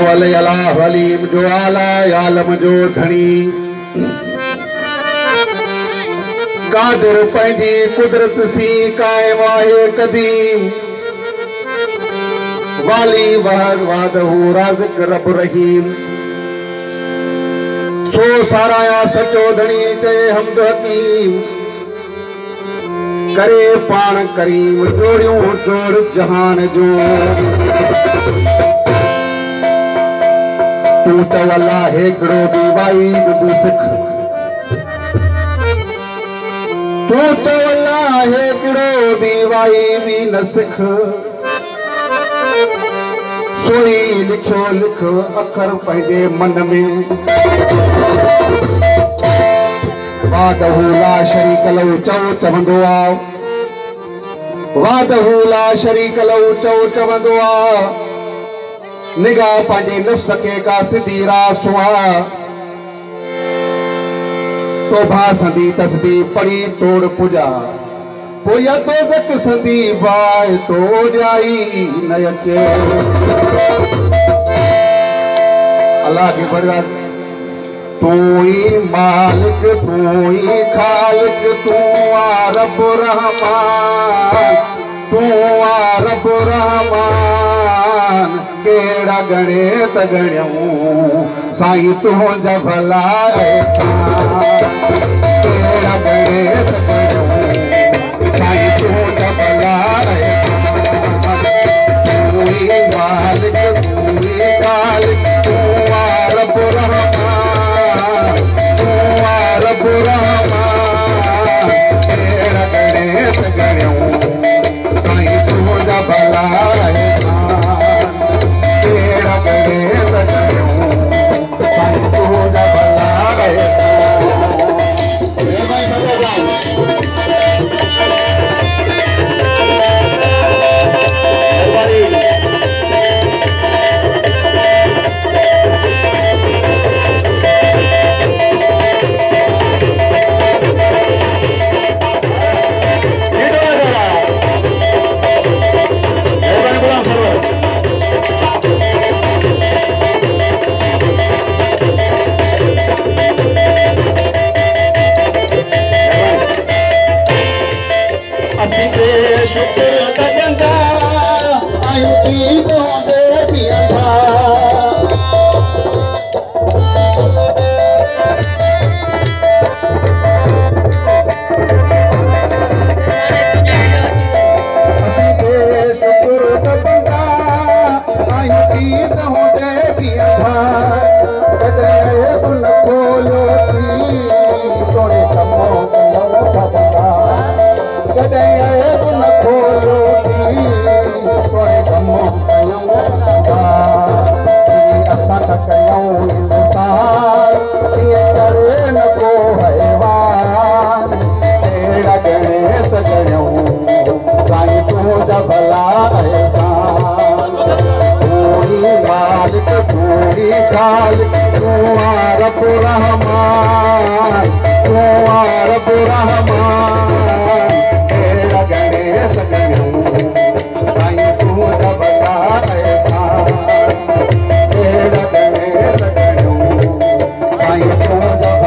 अवल अला हलीम जो आला आलम जो धनी कादिर पंहिंजी कुदरत सी कायम आहे कदीम वाली वहद वादहू राज़िक रब रहीम सो साराया सचो धनी चए हमद हकीम करे पाण करीम जोड़ियों जोड़ जहान जो तू चवला हेकड़ो भी वाई भी सिख तू चवला हेकड़ो भी वाई भी न सिख सोई लिखो लिख अखर पंहिंजे मन में वादहू ला शरीक लहू चओ चवंदो आ वादहू ला शरीक लहू चओ चवंदो आ निगाह पंहिंजे नफ्स के का सिधी रासुआ तोभा संदी तस्बीह पढ़ी तोड़ पुजा पोया दोज़ख संदी बाय तो जाई न अचे अल्लाह की बरकत तू ही मालिक तू ही खालिक तू आ रब रहमान तू आ रब रहमान केड़ा गणे त गणियूं साईं तुंहिंजा भला एहसान केड़ा गणे त गणियूं साईं तुंहिंजा भला एहसान तू ही मालिक तू ही खालिक तू आ रब रहमान तू आ रब रहमान केड़ा गणे त गणियूं साईं तुंहिंजा भला एहसान केड़ा गणे त गणियूं साईं तुंहिंजा भला एहसान भाई सदा जाओ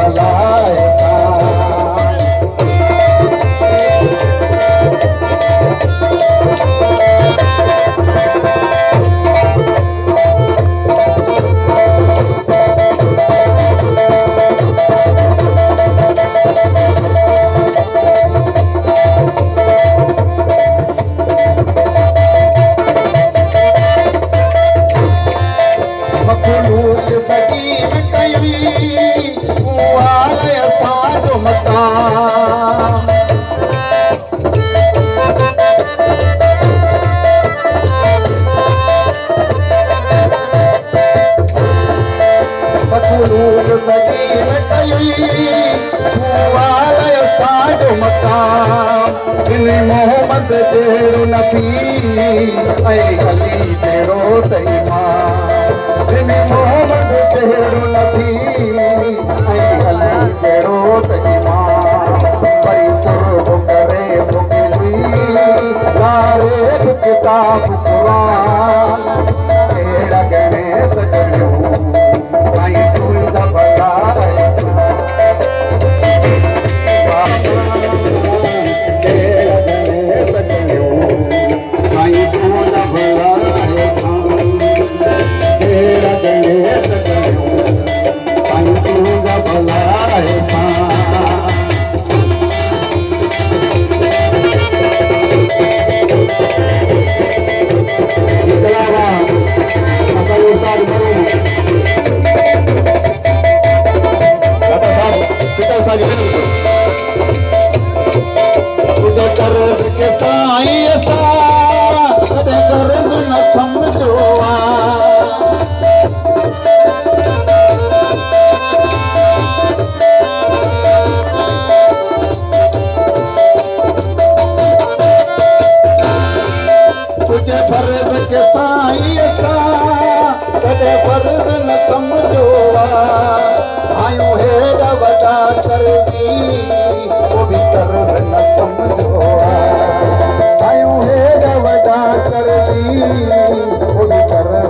मोहम्मद तेरो नबी ऐ अली तेरो तईमान मोहम्मद तेरो नबी ऐ अली तेरो तईमान परी तुर करे बुकली लारे किताब कुरान तेरा गणे तुझे कर्ज के साईं असां कॾहिं कर्ज न समझो तुझे फर्ज के साईं असां कॾहिं फर्ज न समझो आयूं हेॾा वॾा कर्ज़ी वो भी कर्ज न समझो आयूं हेॾा वॾा कर्ज़ी वो भी कर्ज